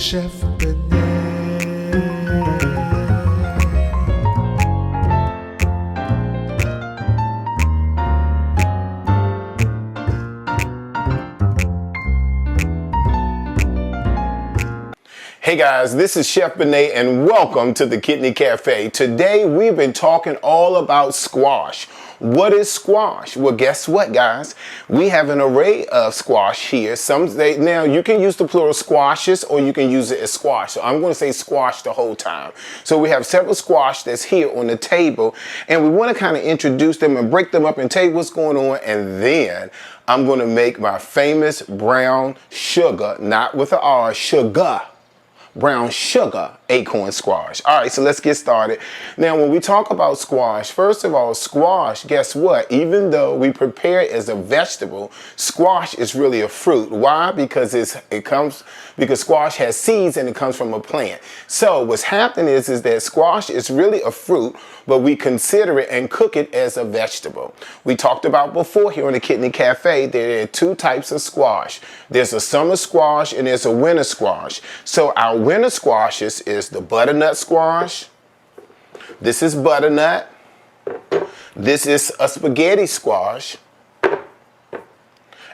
Chef Benne. Hey guys, this is Chef Benne and welcome to the Kidney Cafe. Today we've been talking all about squash. What is squash? Well, guess what, guys? We have an array of squash here. Now you can use the plural squashes or you can use it as squash. So I'm going to say squash the whole time. So we have several squash that's here on the table and we want to kind of introduce them and break them up and tell you what's going on, and then I'm going to make my famous brown sugar, not with an R, sugar. Brown sugar acorn squash. All right, so let's get started. Now, when we talk about squash, first of all, squash, guess what? Even though we prepare it as a vegetable, squash is really a fruit. Why? Because because squash has seeds and it comes from a plant. So what's happening is that squash is really a fruit, but we consider it and cook it as a vegetable. We talked about before here on the Kidney Cafe, there are two types of squash. There's a summer squash and there's a winter squash. So our winter squashes is the butternut squash. This is butternut. This is a spaghetti squash.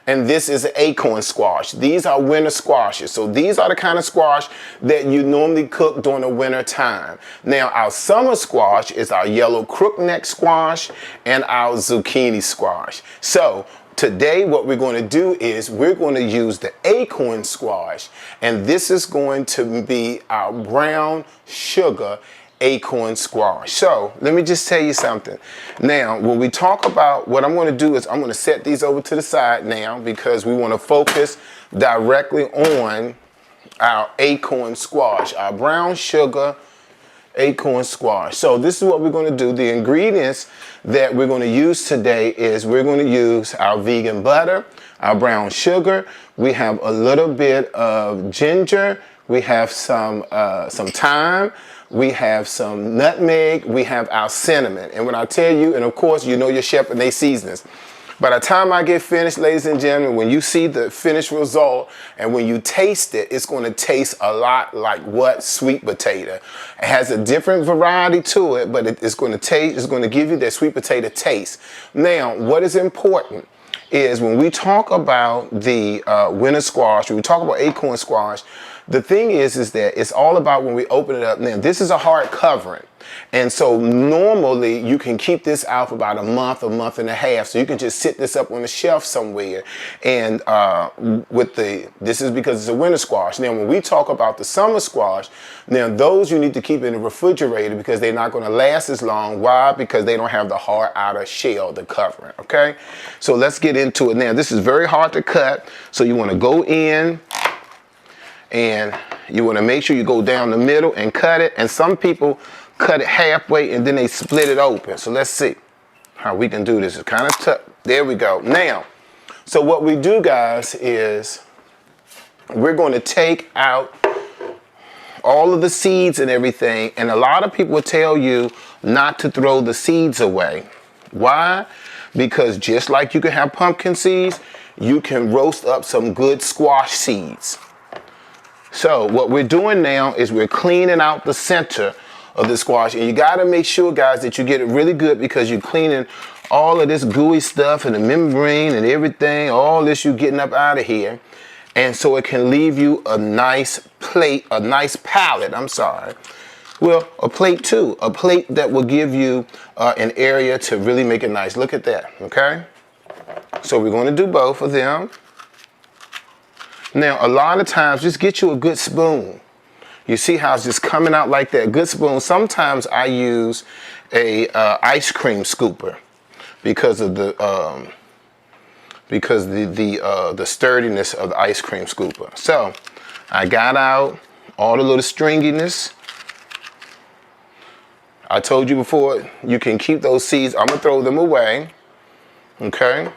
And this is an acorn squash. These are winter squashes. So these are the kind of squash that you normally cook during the winter time. Now our summer squash is our yellow crookneck squash and our zucchini squash. So today what we're going to do is we're going to use the acorn squash, and this is going to be our brown sugar acorn squash. So let me just tell you something. Now when we talk about what I'm going to do is I'm going to set these over to the side now because we want to focus directly on our acorn squash, our brown sugar acorn squash. So this is what we're going to do. The ingredients that we're going to use today is we're going to use our vegan butter, our brown sugar, we have a little bit of ginger, we have some thyme, we have some nutmeg, we have our cinnamon. And when I tell you, and of course you know your Chef Benne seasonings. By the time I get finished, ladies and gentlemen, when you see the finished result and when you taste it, it's going to taste a lot like what? Sweet potato. It has a different variety to it, but it's going to give you that sweet potato taste. Now, what is important is when we talk about the winter squash, when we talk about acorn squash, the thing is that it's all about when we open it up. Now, this is a hard covering. And so normally you can keep this out for about a month and a half. So you can just sit this up on the shelf somewhere. And this is because it's a winter squash. Now, when we talk about the summer squash, now those you need to keep in the refrigerator because they're not going to last as long. Why? Because they don't have the hard outer shell, the covering. Okay. So let's get into it. Now, this is very hard to cut. So you want to go in and you want to make sure you go down the middle and cut it. And some people cut it halfway and then they split it open. So let's see how we can do this. It's kind of tough. There we go. Now, so what we do, guys, is we're going to take out all of the seeds and everything. And a lot of people will tell you not to throw the seeds away. Why? Because just like you can have pumpkin seeds, you can roast up some good squash seeds. So what we're doing now is we're cleaning out the center of the squash, and you got to make sure, guys, that you get it really good because you're cleaning all of this gooey stuff and the membrane and everything, all this you're getting up out of here, and so it can leave you a nice plate, a nice palette, I'm sorry. Well, a plate too, a plate that will give you an area to really make it nice. Look at that, okay? So we're going to do both of them. Now, a lot of times, just get you a good spoon. You see how it's just coming out like that, good spoon. Sometimes I use a ice cream scooper because of the sturdiness of the ice cream scooper. So I got out all the little stringiness. I told you before, you can keep those seeds. I'm gonna throw them away, okay?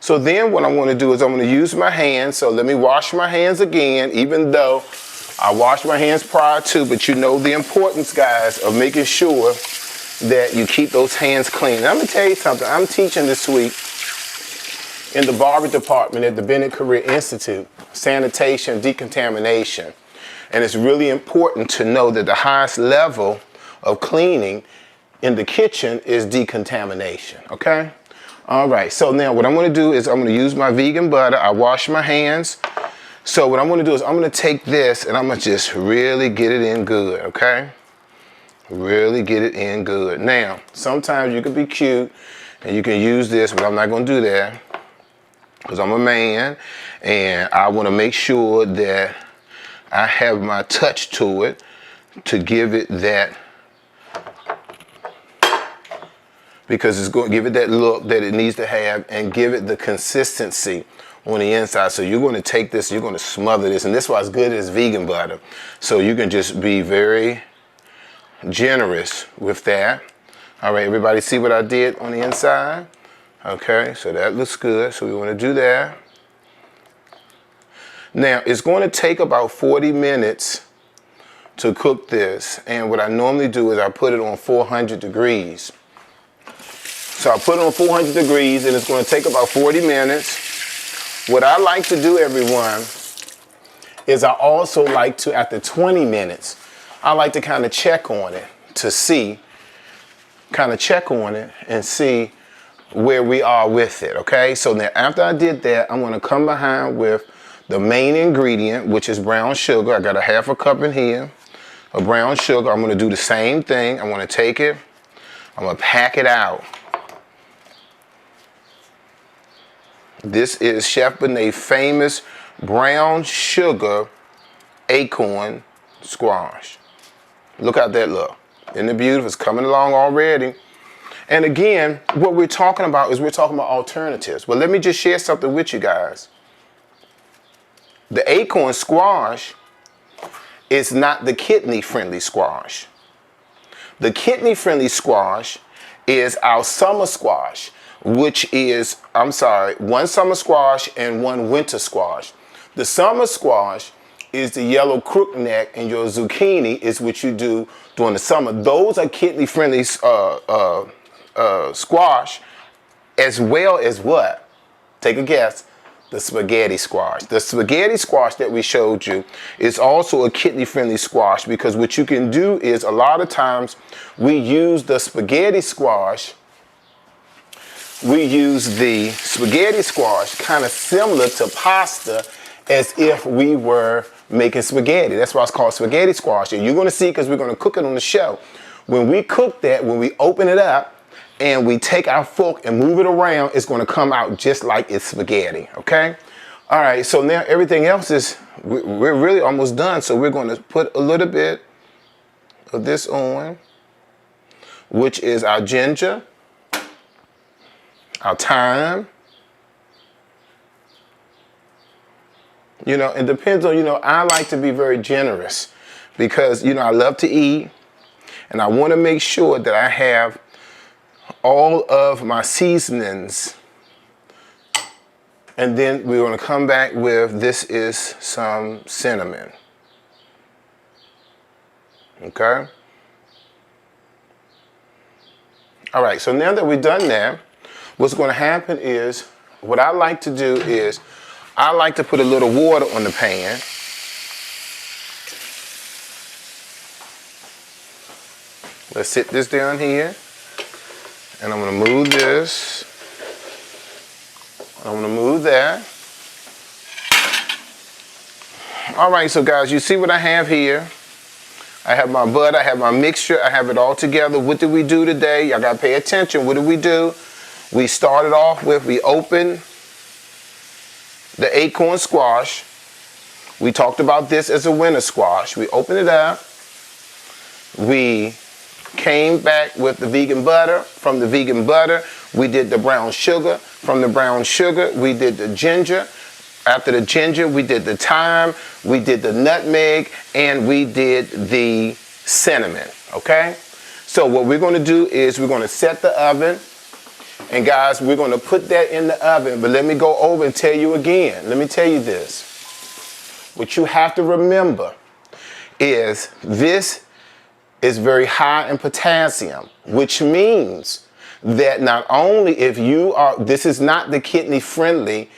So then what I'm going to do is I'm going to use my hands. So let me wash my hands again, even though I washed my hands prior to, but you know the importance, guys, of making sure that you keep those hands clean. And I'm going to tell you something. I'm teaching this week in the barber department at the Benne Career Institute, sanitation, decontamination. And it's really important to know that the highest level of cleaning in the kitchen is decontamination, okay? All right, so now what I'm gonna do is I'm gonna use my vegan butter. I wash my hands. So what I'm gonna do is I'm gonna take this and I'm gonna just really get it in good, okay? Really get it in good. Now, sometimes you can be cute and you can use this, but I'm not gonna do that because I'm a man and I wanna make sure that I have my touch to it to give it that, because it's going to give it that look that it needs to have and give it the consistency on the inside. So you're going to take this, you're going to smother this, and this is why it's good as vegan butter. So you can just be very generous with that. All right, everybody see what I did on the inside? Okay, so that looks good. So we want to do that. Now, it's going to take about 40 minutes to cook this. And what I normally do is I put it on 400 degrees. So I put it on 400 degrees and it's going to take about 40 minutes. What I like to do, everyone, is I also like to, after 20 minutes, I like to kind of check on it to see, check on it and see where we are with it, okay? So now after I did that, I'm going to come behind with the main ingredient, which is brown sugar. I got a half a cup in here of brown sugar. I'm going to do the same thing. I'm going to take it, I'm going to pack it out. This is Chef Benne's famous brown sugar acorn squash. Look how that look. Isn't it beautiful? It's coming along already. And again, what we're talking about is we're talking about alternatives. Well, let me just share something with you guys. The acorn squash is not the kidney-friendly squash. The kidney-friendly squash is our summer squash, which is, one summer squash and one winter squash. The summer squash is the yellow crookneck, and your zucchini is what you do during the summer. Those are kidney-friendly squash, as well as what? Take a guess. The spaghetti squash. The spaghetti squash that we showed you is also a kidney-friendly squash, because what you can do is a lot of times we use the spaghetti squash kind of similar to pasta, as if we were making spaghetti. That's why it's called spaghetti squash. And you're going to see, because we're going to cook it on the show. When we cook that, when we open it up and we take our fork and move it around, it's going to come out just like it's spaghetti, okay? All right, so now everything else is, we're really almost done. So we're going to put a little bit of this on, which is our ginger, our thyme. You know, it depends on, I like to be very generous because, I love to eat and I want to make sure that I have all of my seasonings. And then we're going to come back with, this is some cinnamon. Okay? All right, so now that we've done that, what's going to happen is, what I like to do is, I like to put a little water on the pan. Let's sit this down here. And I'm going to move this. I'm going to move that. All right, so guys, you see what I have here? I have my butter, I have my mixture, I have it all together. What did we do today? Y'all got to pay attention. What did we do? We started off with, we opened the acorn squash. We talked about this as a winter squash. We opened it up. We came back with the vegan butter. From the vegan butter, we did the brown sugar. From the brown sugar, we did the ginger. After the ginger, we did the thyme, we did the nutmeg, and we did the cinnamon, okay? So what we're gonna do is we're gonna set the oven. And guys, we're going to put that in the oven, but let me go over and tell you again. Let me tell you this. What you have to remember is this is very high in potassium, which means that not only if you are, this is not the kidney friendly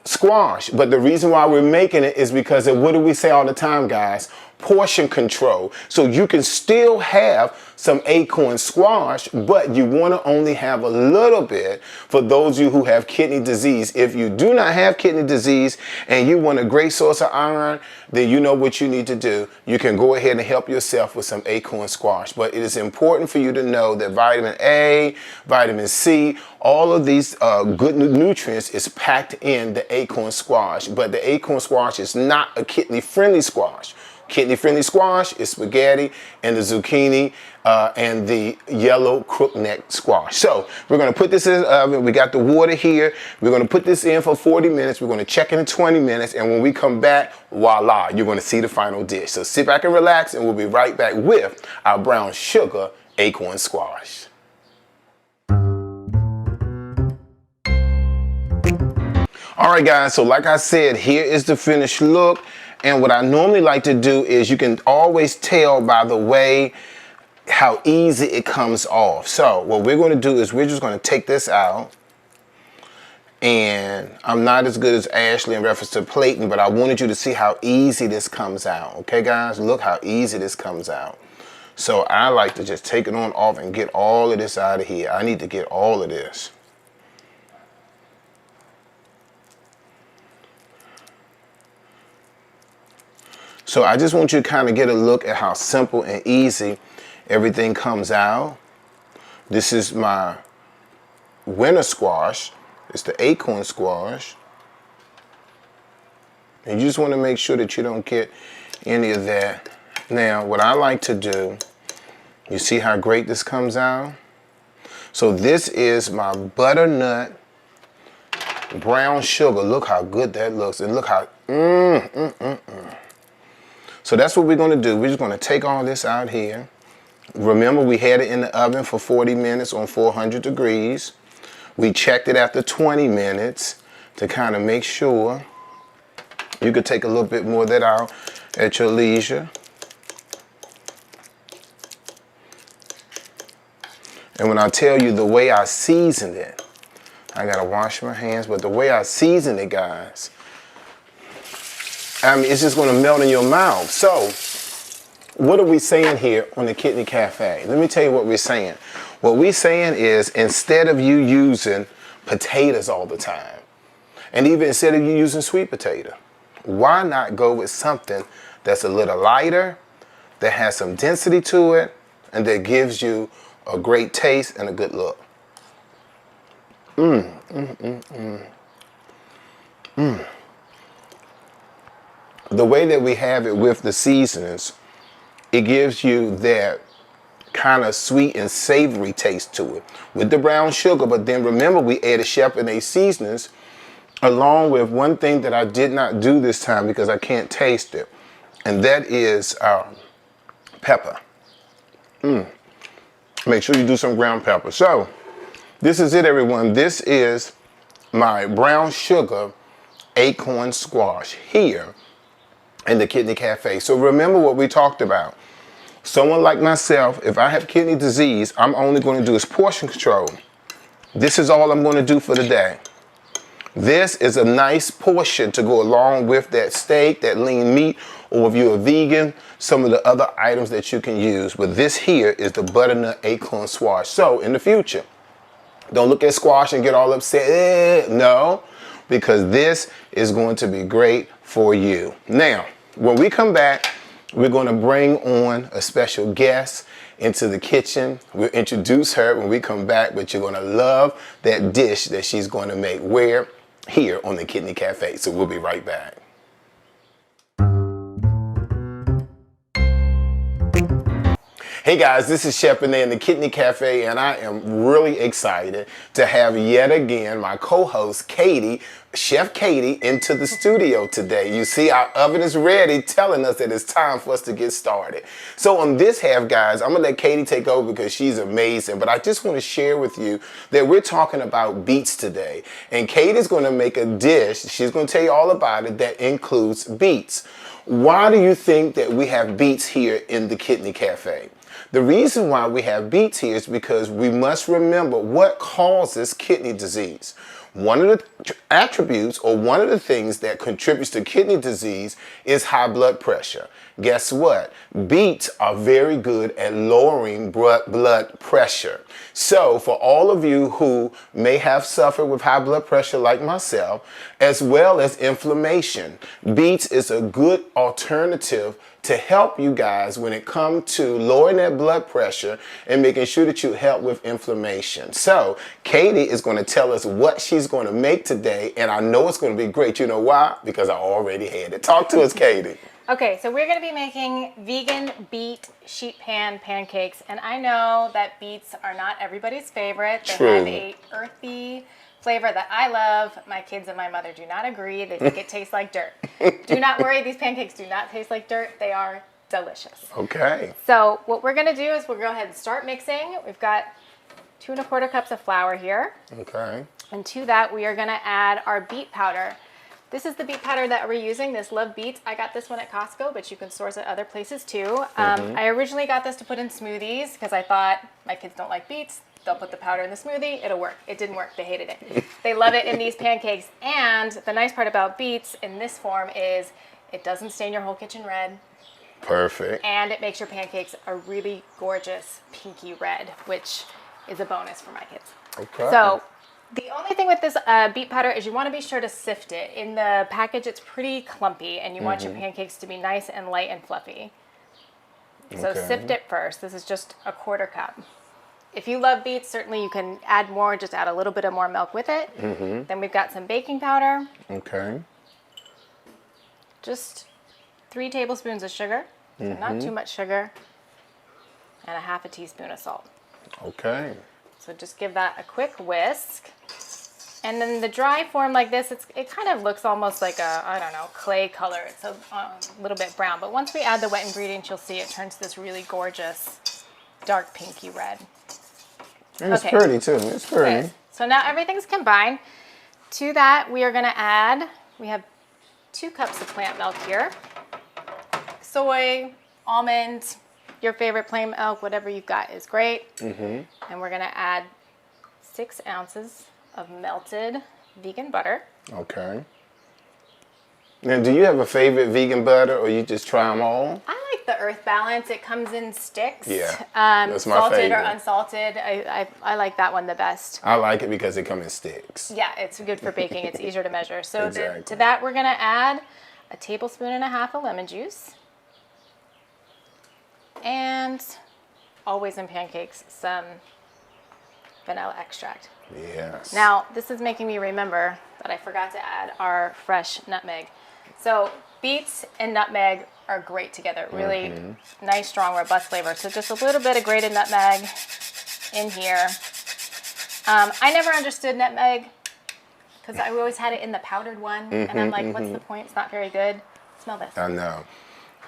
squash, but the reason why we're making it is because of, what do we say all the time, guys? portion control. So you can still have some acorn squash, but you want to only have a little bit for those of you who have kidney disease. If you do not have kidney disease and you want a great source of iron, then you know what you need to do. You can go ahead and help yourself with some acorn squash. But it is important for you to know that vitamin A, vitamin C, all of these good nutrients is packed in the acorn squash. But the acorn squash is not a kidney-friendly squash. Kidney-friendly squash is spaghetti and the zucchini and the yellow crookneck squash. So we're going to put this in the oven. We got the water here. We're going to put this in for 40 minutes. We're going to check in 20 minutes. And when we come back, voila, you're going to see the final dish. So sit back and relax, and we'll be right back with our brown sugar acorn squash. All right, guys, so like I said, here is the finished look. And what I normally like to do is you can always tell by the way how easy it comes off. So what we're going to do is we're just going to take this out. And I'm not as good as Ashley in reference to plating, but I wanted you to see how easy this comes out. Okay, guys, look how easy this comes out. So I like to just take it on off and get all of this out of here. I need to get all of this. So I just want you to kind of get a look at how simple and easy everything comes out. This is my winter squash. It's the acorn squash. And you just want to make sure that you don't get any of that. Now, what I like to do, you see how great this comes out? So this is my butternut brown sugar. Look how good that looks. And look how, So that's what we're going to do. We're just going to take all this out here. Remember, we had it in the oven for 40 minutes on 400 degrees. We checked it after 20 minutes to kind of make sure. You could take a little bit more of that out at your leisure. And when I tell you the way I seasoned it, I got to wash my hands, but the way I seasoned it, guys, I mean, it's just going to melt in your mouth. So, what are we saying here on the Kidney Cafe? Let me tell you what we're saying. What we're saying is, instead of you using potatoes all the time, and even instead of you using sweet potato, why not go with something that's a little lighter, that has some density to it, and that gives you a great taste and a good look. The way that we have it with the seasonings, it gives you that kind of sweet and savory taste to it with the brown sugar. But then remember, we added Chardonnay seasonings along with one thing that I did not do this time because I can't taste it, and that is pepper. Make sure you do some ground pepper. So this is it, everyone. This is my brown sugar acorn squash here in the Kidney Cafe. So remember what we talked about. Someone like myself, if I have kidney disease, I'm only going to do is portion control. This is all I'm going to do for the day. This is a nice portion to go along with that steak, that lean meat, or if you're a vegan, some of the other items that you can use. But this here is the butternut acorn squash. So in the future, don't look at squash and get all upset. No, because this is going to be great for you. Now, when we come back, we're going to bring on a special guest into the kitchen. We'll introduce her when we come back, but you're going to love that dish that she's going to make. Where? Here on the Kidney Cafe. So we'll be right back. Hey guys, this is Chef Benne in the Kidney Cafe, and I am really excited to have yet again my co-host Katie, Chef Katie, into the studio today. You see, our oven is ready, telling us that it's time for us to get started. So on this half, guys, I'm gonna let Katie take over because she's amazing, but I just want to share with you that we're talking about beets today, and Katie's gonna make a dish, she's gonna tell you all about it, that includes beets. Why do you think that we have beets here in the Kidney Cafe? The reason why we have beets here is because we must remember what causes kidney disease. One of the attributes or one of the things that contributes to kidney disease is high blood pressure. Guess what? Beets are very good at lowering blood pressure. So for all of you who may have suffered with high blood pressure like myself, as well as inflammation, beets is a good alternative to help you guys when it comes to lowering that blood pressure and making sure that you help with inflammation. So Katie is going to tell us what she's going to make today, and I know it's going to be great. You know why? Because I already had it. Talk to us, Katie. Okay, so we're going to be making vegan beet sheet pan pancakes, and I know that beets are not everybody's favorite. They have a earthy flavor that I love. My kids and my mother do not agree. They think it tastes like dirt. Do not worry, these pancakes do not taste like dirt. They are delicious. Okay. So what we're going to do is we'll go ahead and start mixing. We've got 2 1/4 cups of flour here. Okay. And to that, we are going to add our beet powder. This is the beet powder that we're using, this Love Beets. I got this one at Costco, but you can source it other places too. I originally got this to put in smoothies because I thought my kids don't like beets. They'll put the powder in the smoothie, it'll work. It didn't work, they hated it. They love it in these pancakes. And the nice part about beets in this form is it doesn't stain your whole kitchen red. Perfect. And it makes your pancakes a really gorgeous pinky red, which is a bonus for my kids. Okay. So the only thing with this beet powder is you want to be sure to sift it. In the package, it's pretty clumpy, and you want your pancakes to be nice and light and fluffy. So sift it first. This is just a 1/4 cup. If you love beets, certainly you can add more, just add a little bit of more milk with it. Then we've got some baking powder. Okay. Just 3 tablespoons of sugar, so not too much sugar, and a 1/2 teaspoon of salt. Okay. So just give that a quick whisk. And then the dry form like this, it kind of looks almost like a, I don't know, clay color. It's a little bit brown. But once we add the wet ingredients, you'll see it turns this really gorgeous, dark pinky red. It's pretty too. It's pretty. Okay. So now everything's combined. To that, we are going to add, we have 2 cups of plant milk here. Soy, almond, your favorite plain milk, whatever you've got is great. And we're going to add 6 ounces of melted vegan butter. Okay. Now, do you have a favorite vegan butter, or you just try them all? I like the Earth Balance. It comes in sticks. Yeah, that's my salted favorite. or unsalted. I like that one the best. I like it because it comes in sticks. Yeah, it's good for baking. It's easier to measure. So Exactly. to that, we're going to add a 1.5 tablespoons of lemon juice. And always in pancakes, some vanilla extract. Yes. Now, this is making me remember that I forgot to add our fresh nutmeg. So beets and nutmeg are great together. Really nice, strong, robust flavor. So just a little bit of grated nutmeg in here. I never understood nutmeg because I always had it in the powdered one. And I'm like, what's the point? It's not very good. Smell this. I know.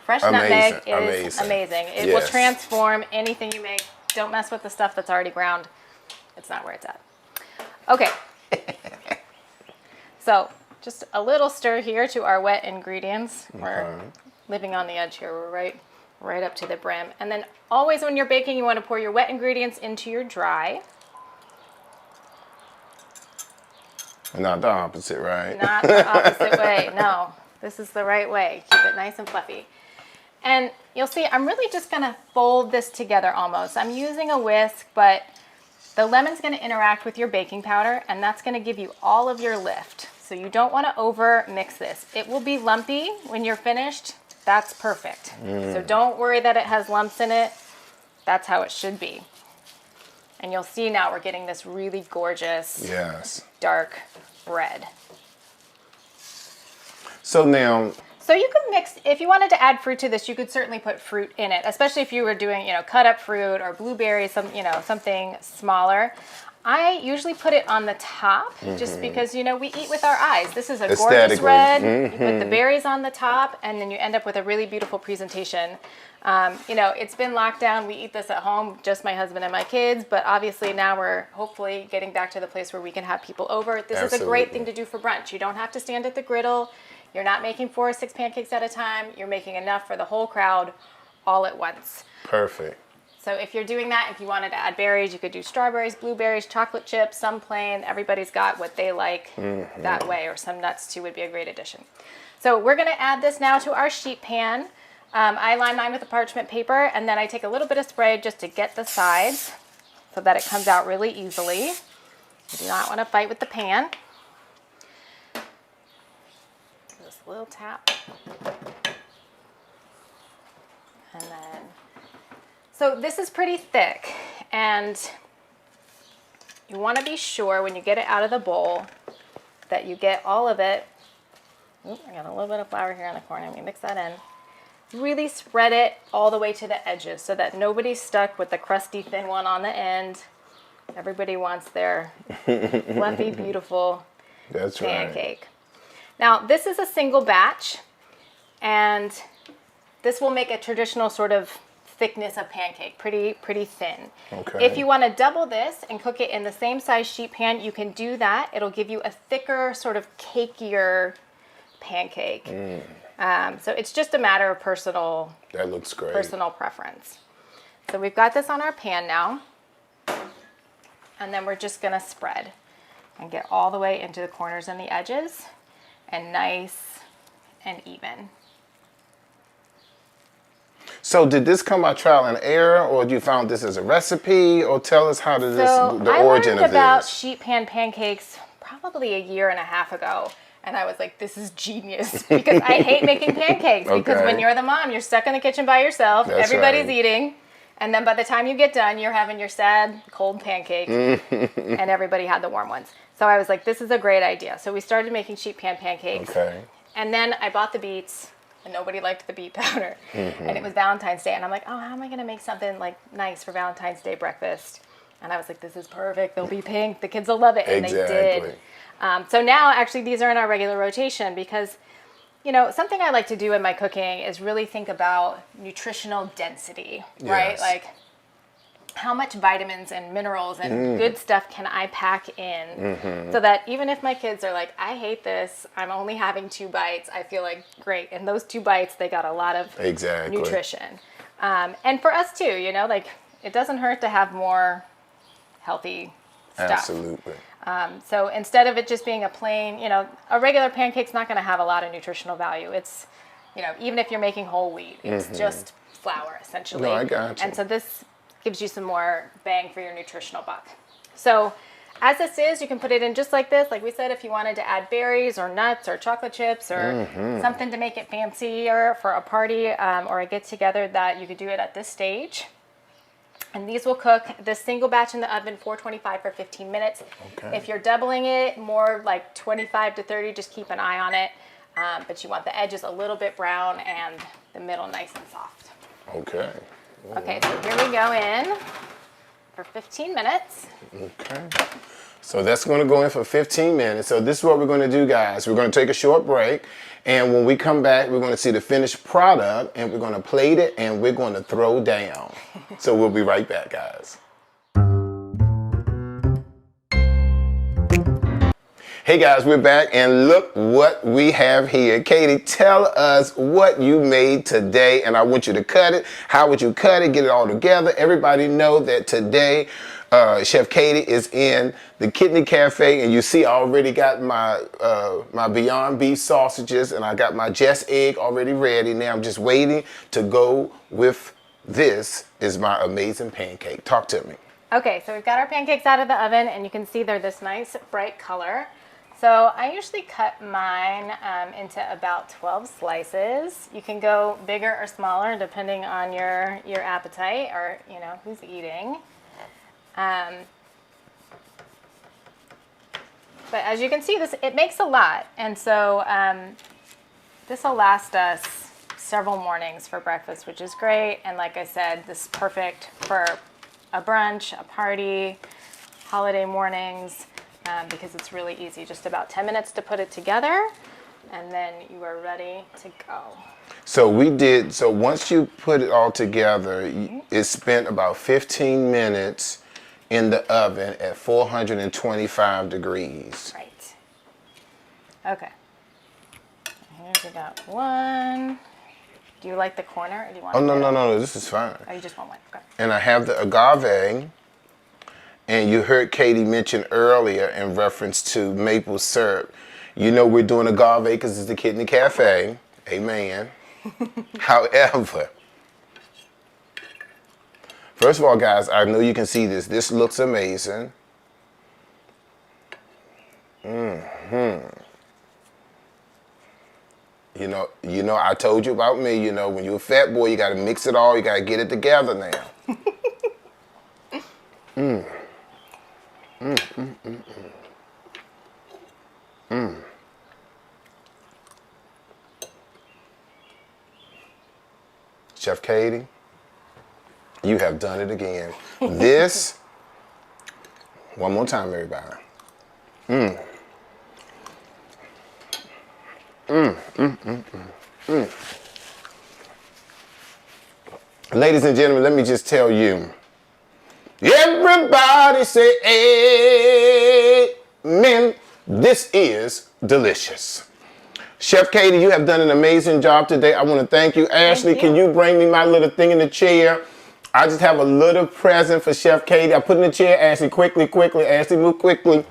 Fresh nutmeg is amazing. It will Yes. transform anything you make. Don't mess with the stuff that's already ground. It's not where it's at. Okay. So just a little stir here to our wet ingredients. We're living on the edge here. We're right up to the brim. And then always when you're baking, you want to pour your wet ingredients into your dry. Not the opposite, right? Not the opposite way. No, this is the right way. Keep it nice and fluffy. And you'll see I'm really just going to fold this together almost. I'm using a whisk, but the lemon's going to interact with your baking powder, and that's going to give you all of your lift. So you don't want to over mix this. It will be lumpy when you're finished. That's perfect. So don't worry that it has lumps in it. That's how it should be. And you'll see now we're getting this really gorgeous, dark red. So now, so you could mix, if you wanted to add fruit to this, you could certainly put fruit in it, especially if you were doing, cut up fruit or blueberries, something smaller. I usually put it on the top just because, we eat with our eyes. This is a gorgeous red. You put the berries on the top, and then you end up with a really beautiful presentation. It's been locked down. We eat this at home, just my husband and my kids, but obviously now we're hopefully getting back to the place where we can have people over. This is a great thing to do for brunch. You don't have to stand at the griddle. You're not making 4 or 6 pancakes at a time. You're making enough for the whole crowd all at once. perfect. So if you're doing that, if you wanted to add berries, you could do strawberries, blueberries, chocolate chips, some plain. Everybody's got what they like that way, or some nuts too would be a great addition. So we're gonna add this now to our sheet pan. I line mine with a parchment paper, and then I take a little bit of spray just to get the sides so that it comes out really easily. You do not want to fight with the pan. Just a little tap. And then, so this is pretty thick, and you want to be sure when you get it out of the bowl that you get all of it. Ooh, I got a little bit of flour here in the corner. Let me mix that in. Really spread it all the way to the edges so that nobody's stuck with the crusty thin one on the end. Everybody wants their fluffy, beautiful pancake. Right. Now, this is a single batch, and this will make a traditional sort of thickness of pancake, pretty thin. Okay. If you want to double this and cook it in the same size sheet pan, you can do that. It'll give you a thicker, sort of cakier pancake. So it's just a matter of personal. That looks great. Personal preference. So we've got this on our pan now, and then we're just gonna spread and get all the way into the corners and the edges, and nice and even. So did this come by trial and error, or you found this as a recipe, or tell us how did the origin of this? I learned about sheet pan pancakes probably a year and a half ago. And I was like, this is genius, because I hate making pancakes. Because when you're the mom, you're stuck in the kitchen by yourself. That's everybody's eating. And then by the time you get done, you're having your sad, cold pancake. And everybody had the warm ones. So I was like, this is a great idea. So we started making sheet pan pancakes. Okay. And then I bought the beets, and nobody liked the beet powder. And it was Valentine's Day. And I'm like, oh, how am I going to make something like nice for Valentine's Day breakfast? And I was like, this is perfect. They'll be pink. The kids will love it. And they did. So now, actually, these are in our regular rotation because, you know, something I like to do in my cooking is really think about nutritional density, right? Like, how much vitamins and minerals and good stuff can I pack in so that even if my kids are like, I hate this, I'm only having 2 bites, I feel like, great. And those 2 bites, they got a lot of nutrition. And for us, too, you know, like, it doesn't hurt to have more healthy stuff. Absolutely. So instead of it just being a plain, you know, a regular pancake's not going to have a lot of nutritional value. It's, you know, even if you're making whole wheat, it's just flour, essentially. No, I got you. And so this gives you some more bang for your nutritional buck. So as this is, you can put it in just like this. Like we said, if you wanted to add berries or nuts or chocolate chips or something to make it fancier for a party or a get-together, that you could do it at this stage. And these will cook this single batch in the oven, 425 for 15 minutes. Okay. If you're doubling it, more like 25 to 30, just keep an eye on it. But you want the edges a little bit brown and the middle nice and soft. Okay. Okay, so here we go in for 15 minutes. Okay. So that's going to go in for 15 minutes. So this is what we're going to do, guys. We're going to take a short break. And when we come back, we're going to see the finished product, and we're going to plate it, and we're going to throw down. So we'll be right back, guys. Hey guys, we're back, and look what we have here. Katie, tell us what you made today, and I want you to cut it. How would you cut it? Get it all together. Everybody know that today Chef Katie is in the Kidney Cafe, and you see I already got my my Beyond Beef sausages, and I got my Jess egg already ready. Now I'm just waiting to go with this is my amazing pancake. Talk to me. Okay, so we've got our pancakes out of the oven, and you can see they're this nice bright color. So I usually cut mine into about 12 slices. You can go bigger or smaller depending on your appetite or, you know, who's eating. But as you can see, it makes a lot. And so this will last us several mornings for breakfast, which is great. And like I said, this is perfect for a brunch, a party, holiday mornings. Because it's really easy, just about 10 minutes to put it together, and then you are ready to go. So once you put it all together, it spent about 15 minutes in the oven at 425 degrees. Right. Okay. Here's we got 1, Do you like the corner, or do you want? Oh no, this is fine. Oh, you just want one. Okay. And I have the agave. And you heard Katie mention earlier in reference to maple syrup. You know we're doing agave because it's the Kidney Cafe. Amen. However, first of all, guys, I know you can see this. This looks amazing. You know, I told you about me. You know, when you're a fat boy, you got to mix it all. You got to get it together now. Chef Katie, you have done it again. This, one more time, everybody. Ladies and gentlemen, let me just tell you. Everybody say amen. This is delicious. Chef Katie, you have done an amazing job today. I want to thank you. Ashley, can you bring me my little thing in the chair? I just have a little present for Chef Katie. I put in the chair. Ashley, quickly. Ashley, move quickly.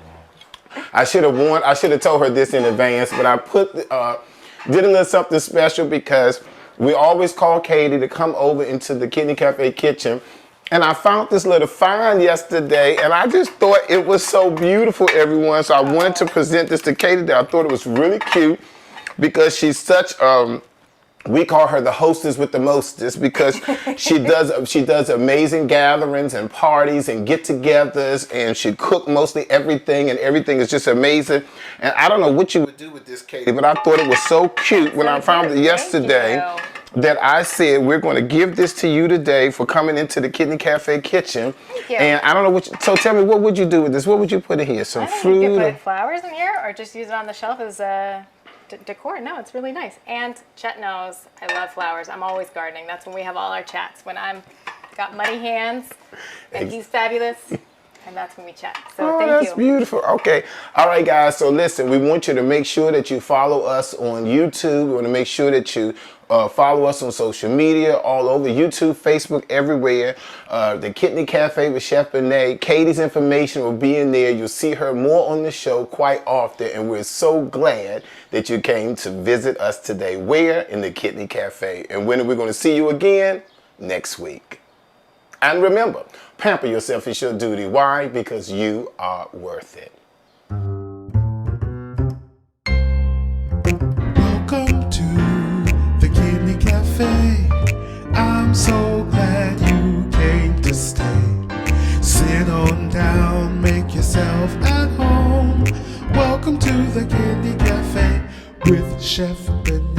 I should have told her this in advance, but I did a little something special because we always call Katie to come over into the Kidney Cafe kitchen. And I found this little find yesterday, and I just thought it was so beautiful, everyone. So I wanted to present this to Katie. I thought it was really cute because she's such we call her the hostess with the mostest because she does amazing gatherings and parties and get-togethers, and she cook mostly everything, and everything is just amazing. And I don't know what you would do with this, Katie, but I thought it was so cute when I found it yesterday. That I said, we're going to give this to you today for coming into the Kidney Cafe kitchen. Thank you. And I don't know so tell me, what would you do with this? What would you put in here? Some fruit? You could put flowers in here or just use it on the shelf as decor. No, it's really nice. And Chet knows I love flowers. I'm always gardening. That's when we have all our chats. When I'm got muddy hands and he's fabulous. And that's when we chat. So thank you. That's beautiful. Okay. All right, guys. So listen, we want you to make sure that you follow us on YouTube. We want to make sure that you follow us on social media, all over YouTube, Facebook, everywhere. The Kidney Cafe with Chef Benne. Katie's information will be in there. You'll see her more on the show quite often. And we're so glad that you came to visit us today. Where? In the Kidney Cafe. And when are we going to see you again? Next week. And remember, pamper yourself is your duty. Why? Because you are worth it. Welcome to the Kidney Cafe. I'm so glad you came to stay. Sit on down, make yourself at home. Welcome to the Kidney Cafe with Chef Benne.